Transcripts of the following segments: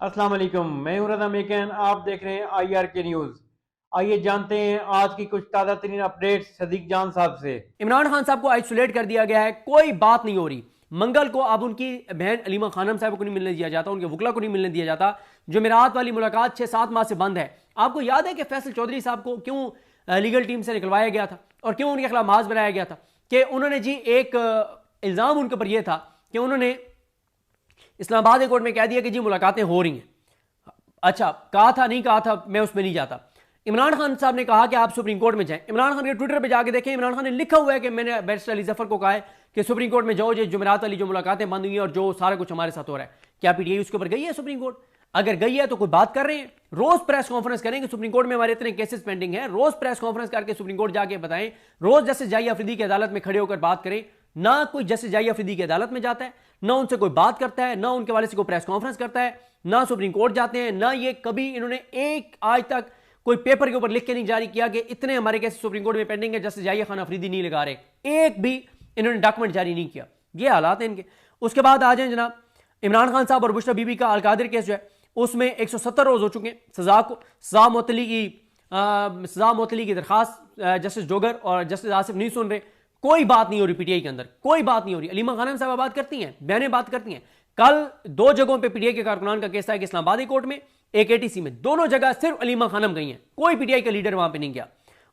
अस्सलाम वालेकुम, मैं हूं रज़ा मेकन। आप देख रहे हैं IRK न्यूज़। आइए जानते हैं आज की कुछ ताज़ा तरीन अपडेट्स सदीक जान साहब से। इमरान खान साहब को आइसोलेट कर दिया गया है, कोई बात नहीं हो रही। मंगल को अब उनकी बहन अलीमा खानम साहब को नहीं मिलने दिया जाता, उनके वकला को नहीं मिलने दिया जाता। जुमेरात वाली मुलाकात 6-7 माह से बंद है। आपको याद है कि फैसल चौधरी साहब को क्यों लीगल टीम से निकलवाया गया था और क्यों उनके खिलाफ माज बनाया गया था? कि उन्होंने जी एक इल्ज़ाम उनके ऊपर यह था कि उन्होंने इस्लामाबाद कोर्ट में कह दिया कि जी मुलाकातें हो रही हैं। अच्छा, कहा था नहीं कहा था, मैं उसमें नहीं जाता। इमरान खान साहब ने कहा कि आप सुप्रीम कोर्ट में जाएं। इमरान खान के ट्विटर पे जाके देखें, इमरान खान ने लिखा हुआ है कि मैंने बैरिस्टर अली जफर को कहा है कि सुप्रीम कोर्ट में जाओ, जो जुमेरात वाली जो मुलाकातें बंद हुई हैं और जो सारा कुछ हमारे साथ हो रहा है। क्या पीटीआई उसके ऊपर गई है सुप्रीम कोर्ट? अगर गई है तो कोई बात कर रहे हैं, रोज प्रेस कॉन्फ्रेंस करेंगे, सुप्रीम कोर्ट में हमारे इतने केसेस पेंडिंग हैं, रोज प्रेस कॉन्फ्रेंस करके सुप्रीम कोर्ट जाके बताएं, रोज जस्टिस जाहिया अफरीदी की अदालत में खड़े होकर बात करें। ना कोई जस्टिस जाहिया अफरीदी की अदालत में जाता है, ना उनसे कोई बात करता है, ना उनके वाले से कोई प्रेस कॉन्फ्रेंस करता है, ना सुप्रीम कोर्ट जाते हैं, ना ये कभी इन्होंने एक आज तक कोई पेपर के ऊपर लिख के नहीं जारी किया कि इतने हमारे केस सुप्रीम कोर्ट में पेंडिंग है, जस्टिस जाहिया खान अफरीदी नहीं लगा रहे। एक भी इन्होंने डॉक्यूमेंट जारी नहीं किया। ये हालात हैं इनके। उसके बाद आ जाए जनाब, इमरान खान साहब और बुशरा बीबी का अलकादिर केस जो है उसमें 170 रोज हो चुके हैं। सजा मुअत्तली की दरखास्त जस्टिस जोगर और जस्टिस आसिफ नहीं सुन रहे। कोई बात नहीं हो रही पीटीआई के अंदर, कोई बात नहीं हो रही। अलीमा खानम साहब बात करती हैं, बहनें बात करती हैं। कल 2 जगहों पे पीटीआई के कारकुनान का केस था, एक इस्लामाबाद कोर्ट में, एक एटीसी में। दोनों जगह सिर्फ अलीमा खानम गई हैं, कोई पीटीआई का लीडर वहां पे नहीं गया।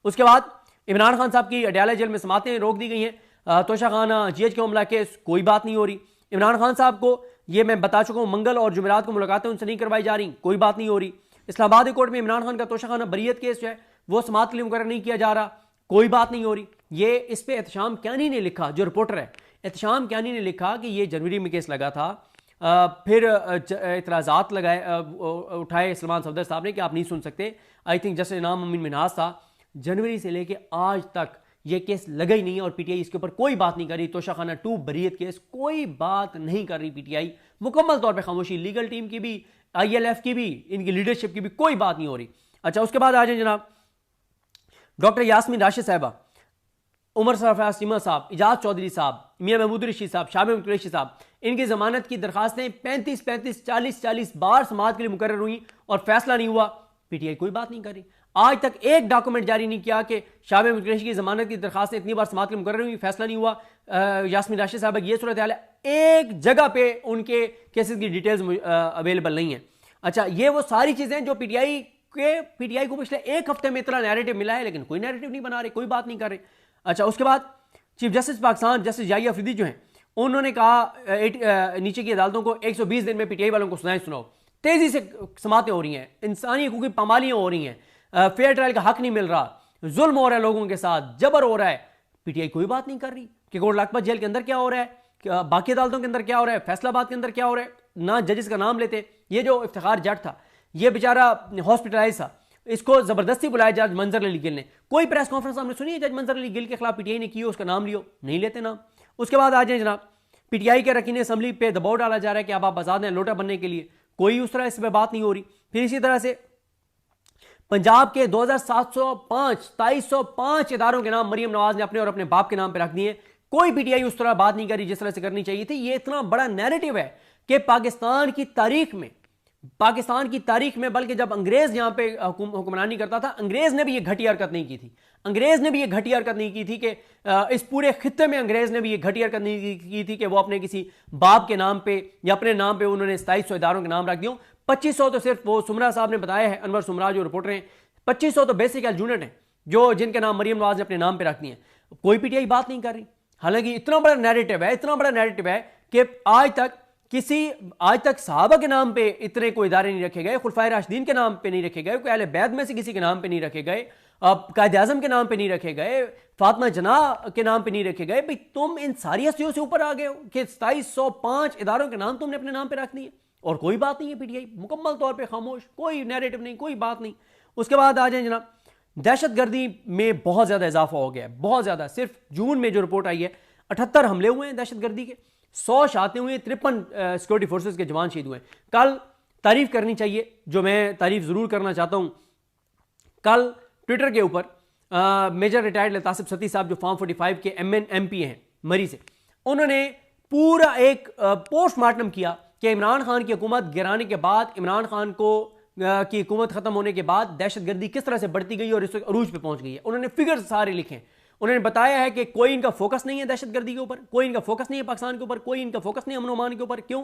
उसके बाद इमरान खान साहब की अडयाला जेल में समातें रोक दी गई हैं। तोशा खाना GH के मामला केस, कोई बात नहीं हो रही। इमरान खान साहब को ये मैं बता चुका हूं, मंगल और जुमेरात को मुलाकातें उनसे नहीं करवाई जा रही, कोई बात नहीं हो रही। इस्लामाबाद कोर्ट में इमरान खान का तोशा खाना बरीयत केस जो है वो समात के लिए मुकर्रर नहीं किया जा रहा, कोई बात नहीं हो रही। ये इस पे एहतशाम क्यानी ने लिखा, जो रिपोर्टर है एहतशाम क्यानी ने लिखा कि ये जनवरी में केस लगा था। फिर इतराज़ात उठाए सलमान सफदर साहब ने कि आप नहीं सुन सकते। आई थिंक जैसे नाम अमीन मिनहास था। जनवरी से लेके आज तक ये केस लगा ही नहीं और पीटीआई इसके ऊपर कोई बात नहीं कर रही। तोशा खाना 2 बरीयत केस, कोई बात नहीं कर रही पीटीआई, मुकम्मल तौर पे खामोशी। लीगल टीम की भी, ILF की भी, इनकी लीडरशिप की भी कोई बात नहीं हो रही। अच्छा, उसके बाद आ जाए जनाब, डॉक्टर यास्मीन राशिद साहबा, उमर सरफराज सिमा साहब, इजाज चौधरी साहब, मियां महमूद रशीद साहब, शाह महमूद कुरैशी साहब, इनकी जमानत की दरखास्तें 35-35, 40-40 बार समाअत के लिए मुकर्रर हुई और फैसला नहीं हुआ। पीटीआई कोई बात नहीं कर रही। आज तक एक डॉक्यूमेंट जारी नहीं किया कि शाह महमूद कुरैशी की जमानत की दरखास्तें इतनी बार समाअत के लिए मुकर्रर हुई, फैसला नहीं हुआ। यास्मीन राशिद साहब की ये सूरत हाल है, एक जगह पे उनके केसेस की डिटेल्स अवेलेबल नहीं है। अच्छा, ये वो सारी चीजें जो पीटीआई को पिछले एक हफ्ते में इतना नैरेटिव मिला है, लेकिन कोई नैरेटिव नहीं बना रहे, कोई बात नहीं कर रहे। अच्छा, उसके बाद chief justice Pakistan justice Yahya Afridi जो हैं, उन्होंने कहा नीचे की अदालतों को 120 दिन में पीटीआई वालों को सुनाओ। तेजी से समातें हो रही हैं, इंसानी हकूक की पामालियां हो रही हैं, फेयर ट्रायल का हक नहीं मिल रहा, जुल्म हो रहा है लोगों के साथ, जबर हो रहा है। पीटीआई कोई बात नहीं कर रही कि कोट लाखपत जेल के अंदर क्या हो रहा है, बाकी अदालतों के अंदर क्या हो रहा है, फैसलाबाद के अंदर क्या हो रहा है। ना जजेस का नाम लेते। ये जो इफ्तिखार जट था, ये बेचारा हॉस्पिटलाइज था, इसको जबरदस्ती बुलाया जज मंजर अली गिल ने। कोई प्रेस कॉन्फ्रेंस आपने सुनी है जज मंजर अली गिल के खिलाफ पीटीआई ने की हो, उसका नाम लियो, नहीं लेते नाम। उसके बाद आ जाए जनाब, पीटीआई के रकीन असेंबली पे दबाव डाला जा रहा है कि अब आप आजाद हैं लोटा बनने के लिए, कोई उस तरह इस पर बात नहीं हो रही। फिर इसी तरह से पंजाब के 2705 2305 इदारों के नाम मरियम नवाज ने अपने और अपने बाप के नाम पर रख दिए। कोई पीटीआई उस तरह बात नहीं करी जिस तरह से करनी चाहिए थी। ये इतना बड़ा नैरेटिव है कि पाकिस्तान की तारीख में बल्कि जब अंग्रेज यहां पे हुक्मरानी करता था, अंग्रेज ने भी ये घटिया हरकत नहीं की थी। अंग्रेज ने भी ये घटिया हरकत नहीं की थी कि इस पूरे खित्ते में अंग्रेज ने भी ये घटिया हरकत नहीं की थी कि वो अपने किसी बाप के नाम पे या अपने नाम पे उन्होंने 2700 इदारों के नाम रख दियो। 2500 तो सिर्फ वो सुमरा साहब ने बताया है, अनवर सुमरा जो रिपोर्टर हैं, 2500 तो बेसिक यूनिट हैं जो जिनके नाम मरियम नवाज ने अपने नाम पे रख दिए। कोई पीटीआई बात नहीं कर रही। हालांकि इतना बड़ा नैरेटिव है कि आज तक सहाबा के नाम पे इतने कोई इदारे नहीं रखे गए, खुलफाए राशिदीन के नाम पे नहीं रखे गए, कोई अहले बैत में से किसी के नाम पे नहीं रखे गए, कायद आजम के नाम पे नहीं रखे गए, फातिमा जना के नाम पे नहीं रखे गए। भाई तुम इन सारी हस्तियों से ऊपर आ गए हो कि 2705 इदारों के नाम तुमने अपने नाम पे रख दिए और कोई बात नहीं है। पीटीआई मुकम्मल तौर पर खामोश, कोई नैरेटिव नहीं, कोई बात नहीं। उसके बाद आ जाए जनाब, दहशतगर्दी में बहुत ज्यादा इजाफा हो गया है, बहुत ज्यादा। सिर्फ जून में जो रिपोर्ट आई है, 78 हमले हुए हैं दहशतगर्दी के, 100 शातें हुई, 53 सिक्योरिटी फोर्सेस के जवान शहीद हुए। कल तारीफ करनी चाहिए, जो मैं तारीफ जरूर करना चाहता हूं। कल ट्विटर के ऊपर मेजर रिटायर्ड लतासिफ सती साहब जो फॉर्म 45 के MN MP हैं मरी से, उन्होंने पूरा एक पोस्टमार्टम किया कि इमरान खान की हुकूमत गिराने के बाद, इमरान खान को की हुकूमत खत्म होने के बाद दहशतगर्दी किस तरह से बढ़ती गई और इस वक्त अरूज पे पहुंच गई है। उन्होंने फिगर सारे लिखे हैं। उन्होंने बताया है कि कोई इनका फोकस नहीं है दहशतगर्दी के ऊपर, कोई इनका फोकस नहीं है पाकिस्तान के ऊपर, कोई इनका फोकस नहीं है अमन अमान के ऊपर। क्यों?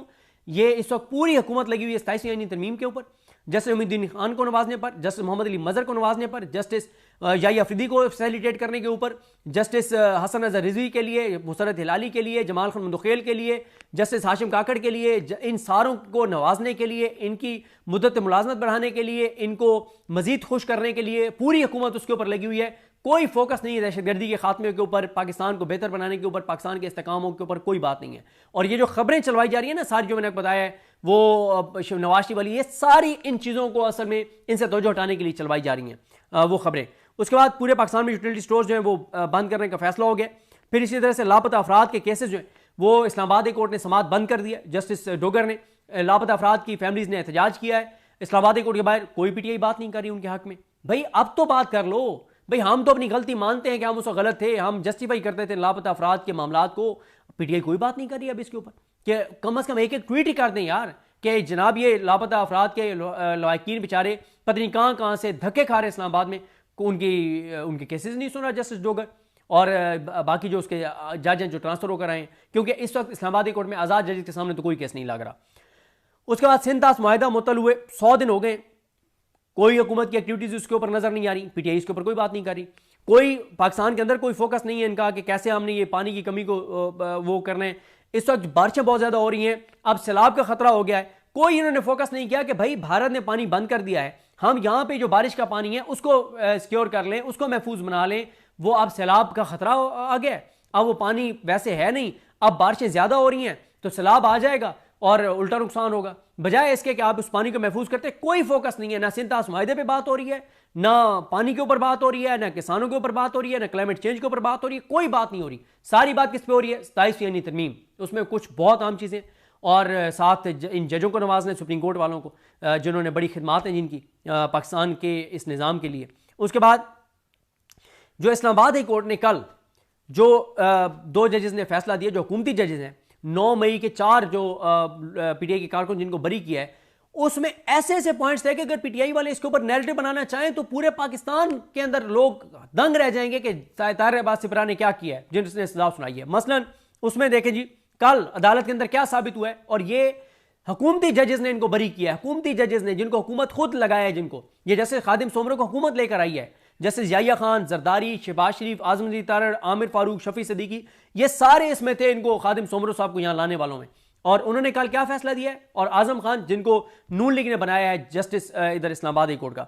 ये इस वक्त पूरी हुकूमत लगी हुई है 27वीं आईनी तरमीम के ऊपर, जस्टिस उम्मीदुद्दीन खान को नवाजने पर, जस्टिस मोहम्मद अली मजहर को नवाजने पर, जस्टिस याहिया अफरीदी को फैसिलिटेट करने के ऊपर, जस्टिस हसन अजहर रिजवी के लिए, मुसरत हिलाली के लिए, जमाल खान मुंदखेल के लिए, जस्टिस हाशिम काकड़ के लिए, इन सारों को नवाजने के लिए, इनकी मुद्दत मुलाजमत बढ़ाने के लिए, इनको मजीद खुश करने के लिए पूरी हुकूमत उसके ऊपर लगी हुई है। कोई फोकस नहीं है दहशतगर्दी के खात्मे के ऊपर, पाकिस्तान को बेहतर बनाने के ऊपर, पाकिस्तान के इस्तेकामों के ऊपर कोई बात नहीं है। और ये जो खबरें चलवाई जा रही है ना सारी, जो मैंने बताया है वो नवाज शरीफ वाली, ये सारी इन चीज़ों को असल में इनसे तवज्जो हटाने के लिए चलवाई जा रही हैं वो खबरें। उसके बाद पूरे पाकिस्तान में यूटिलिटी स्टोर्स जो है वो बंद करने का फैसला हो गया। फिर इसी तरह से लापता अफराद के केसेस जो है वो इस्लामाबाद कोर्ट ने समाअत बंद कर दिया। जस्टिस डोगर ने लापता अफराद की फैमिलीज ने एहतजाज किया है इस्लामाबाद कोर्ट के बाहर, कोई पीटीआई बात नहीं कर रही उनके हक में। भाई अब तो बात कर लो भाई, हम तो अपनी गलती मानते हैं कि हम उसको गलत थे, हम जस्टिफाई करते थे लापता अफराद के मामला को, पीटीआई कोई बात नहीं कर रही अब इसके ऊपर कि कम अज कम एक एक ट्वीट ही कर दें यार कि जनाब ये लापता अफराद के लवाकिन बेचारे पता नहीं कहाँ से धक्के खा रहे हैं इस्लामाबाद में, उनके केसेस नहीं सुन रहा जस्टिस डोगर और बाकी जो उसके जज हैं जो ट्रांसफर होकर आए हैं, क्योंकि इस वक्त इस्लामाबादी कोर्ट में आज़ाद जजेस के सामने तो कोई केस नहीं लग रहा। उसके बाद सिंध ताश मुआहिदा मुअत्तल हुए 100 दिन हो गए, कोई हुकूमत की एक्टिविटीज़ उसके ऊपर नजर नहीं आ रही, पीटीआई इसके ऊपर कोई बात नहीं कर रही, कोई पाकिस्तान के अंदर कोई फोकस नहीं है इनका कि कैसे हमने ये पानी की कमी को वो करना है। इस वक्त बारिशें बहुत ज़्यादा हो रही हैं, अब सैलाब का खतरा हो गया है, कोई इन्होंने फोकस नहीं किया कि भाई भारत ने पानी बंद कर दिया है, हम यहाँ पे जो बारिश का पानी है उसको सिक्योर कर लें, उसको महफूज बना लें। वो अब सैलाब का खतरा आ गया है, अब वो पानी वैसे है नहीं, अब बारिशें ज़्यादा हो रही हैं तो सैलाब आ जाएगा और उल्टा नुकसान होगा। बजाय इसके कि आप उस पानी को महफूज करते, कोई फोकस नहीं है, ना सिंध ताश मुआहिदे पे बात हो रही है, ना पानी के ऊपर बात हो रही है, ना किसानों के ऊपर बात हो रही है, ना क्लाइमेट चेंज के ऊपर बात हो रही है, कोई बात नहीं हो रही। सारी बात किस पे हो रही है? 27वीं आईनी तरमीम, उसमें कुछ बहुत आम चीज़ें और साथ इन जजों को नवाजने, सुप्रीम कोर्ट वालों को जिन्होंने बड़ी खिदमात हैं जिनकी पाकिस्तान के इस निज़ाम के लिए। उसके बाद जो इस्लामाबाद हाई कोर्ट ने कल जो 2 जजेस ने फैसला दिया, जो हुकूमती जजेस हैं, 9 मई के 4 जो पीटीआई के कारकुन जिनको बरी किया है, उसमें ऐसे ऐसे पॉइंट्स थे कि अगर पीटीआई वाले इसके ऊपर नैरेटिव बनाना चाहें तो पूरे पाकिस्तान के अंदर लोग दंग रह जाएंगे कि ताहिर अब्बास सिपरा ने क्या किया है, जिसने सजा सुनाई है। मसलन उसमें देखें जी, कल अदालत के अंदर क्या साबित हुआ है, और ये हुकूमती जजेस ने इनको बरी किया है, हुकूमती जजेस ने जिनको हुकूमत खुद लगाया है, जिनको ये जैसे खादिम सोमरो को हुकूमत लेकर आई है, जैसे याहिया खान, जरदारी, शहबाज शरीफ, आजम अली तारड़, आमिर फारूक, शफी सदीकी, ये सारे इसमें थे इनको खादिम सोमरो साहब को यहाँ लाने वालों में। और उन्होंने कल क्या फैसला दिया है, और आजम खान जिनको नून लीग ने बनाया है जस्टिस इधर इस्लामाबाद हाई कोर्ट का,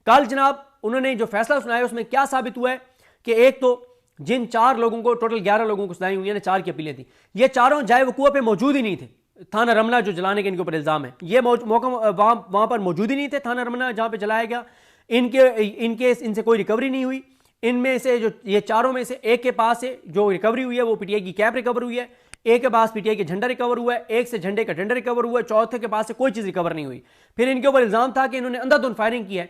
कल जनाब उन्होंने जो फैसला सुनाया उसमें क्या साबित हुआ है कि एक तो जिन 4 लोगों को, टोटल 11 लोगों को सजाई हुई है, 4 की अपीलें थी, ये चारों जाए वकूआ पे मौजूद ही नहीं थे। थाना रमला जो जलाने के इनके ऊपर इल्जाम है, ये मौका वहां पर मौजूद ही नहीं थे, थाना रमला जहां पे जलाया गया, इनसे कोई रिकवरी नहीं हुई। इनमें से जो ये चारों में से एक के पास से जो रिकवरी हुई है वो पीटीआई की कैप रिकवर हुई है, एक के पास पीटीआई के झंडा रिकवर हुआ है, एक से झंडे का डंडा रिकवर हुआ है, चौथे के पास से कोई चीज रिकवर नहीं हुई। फिर इनके ऊपर इल्जाम था कि इन्होंने अंधाधुंध फायरिंग की है,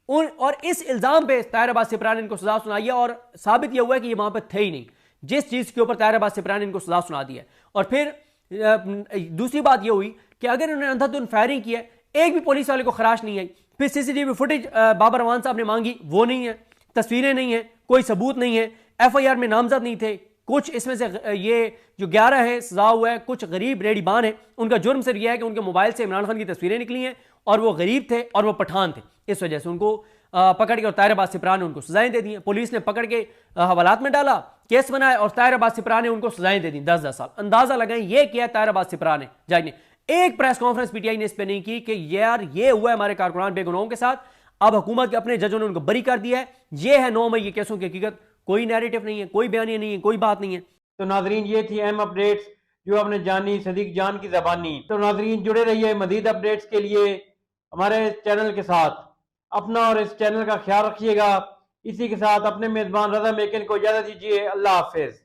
और इस इल्जाम पे ताहिर अब्बास सिपरा ने इनको सजा सुनाई है, और साबित यह हुआ है कि ये वहां पर थे ही नहीं, जिस चीज के ऊपर ताहिर अब्बास सिपरा ने इनको सजा सुना दी है। और फिर दूसरी बात यह हुई कि अगर इन्होंने अंधाधुंध फायरिंग की है, एक भी पुलिस वाले को खराश नहीं आई। फिर सीसीटीवी फुटेज बाबर रवान साहब ने मांगी, वो नहीं है, तस्वीरें नहीं है, कोई सबूत नहीं है, एफआईआर में नामजद नहीं थे। कुछ इसमें से ये जो 11 है सजा हुआ है, कुछ गरीब रेडीबान है, उनका जुर्म सिर्फ यह है कि उनके मोबाइल से इमरान खान की तस्वीरें निकली हैं और वो गरीब थे और वो पठान थे, इस वजह से उनको पकड़ के और ताहिर अब्बास सिपरा ने उनको सजाएं दे दी। पुलिस ने पकड़ के हवालात में डाला, केस बनाया और ताहिर अब्बास सिपरा ने उनको सजाएं दे दी 10-10 साल। अंदाजा लगाएं ये किया ताहिर अब्बास सिपरा ने, जज ने। एक प्रेस कॉन्फ्रेंस पीटीआई ने इस पे नहीं की कि यार ये हुआ है हमारे कारकुनान बेगुनाहों के साथ, अब हुकूमत के अपने जजों ने उनको बरी कर दिया है, ये है 9 मई के केसों की हकीकत। कोई नैरेटिव नहीं है, कोई बयानिया नहीं है, कोई बात नहीं है। तो नाजरीन ये थी अहम अपडेट्स जो आपने जानी सदीक जान की ज़बानी। तो नाजरीन जुड़े रहिए मजीद अपडेट्स के लिए हमारे चैनल के साथ। अपना और इस चैनल का ख्याल रखिएगा। इसी के साथ अपने मेज़बान रज़ा मेकन को इजाज़त दीजिए। अल्लाह हाफिज़।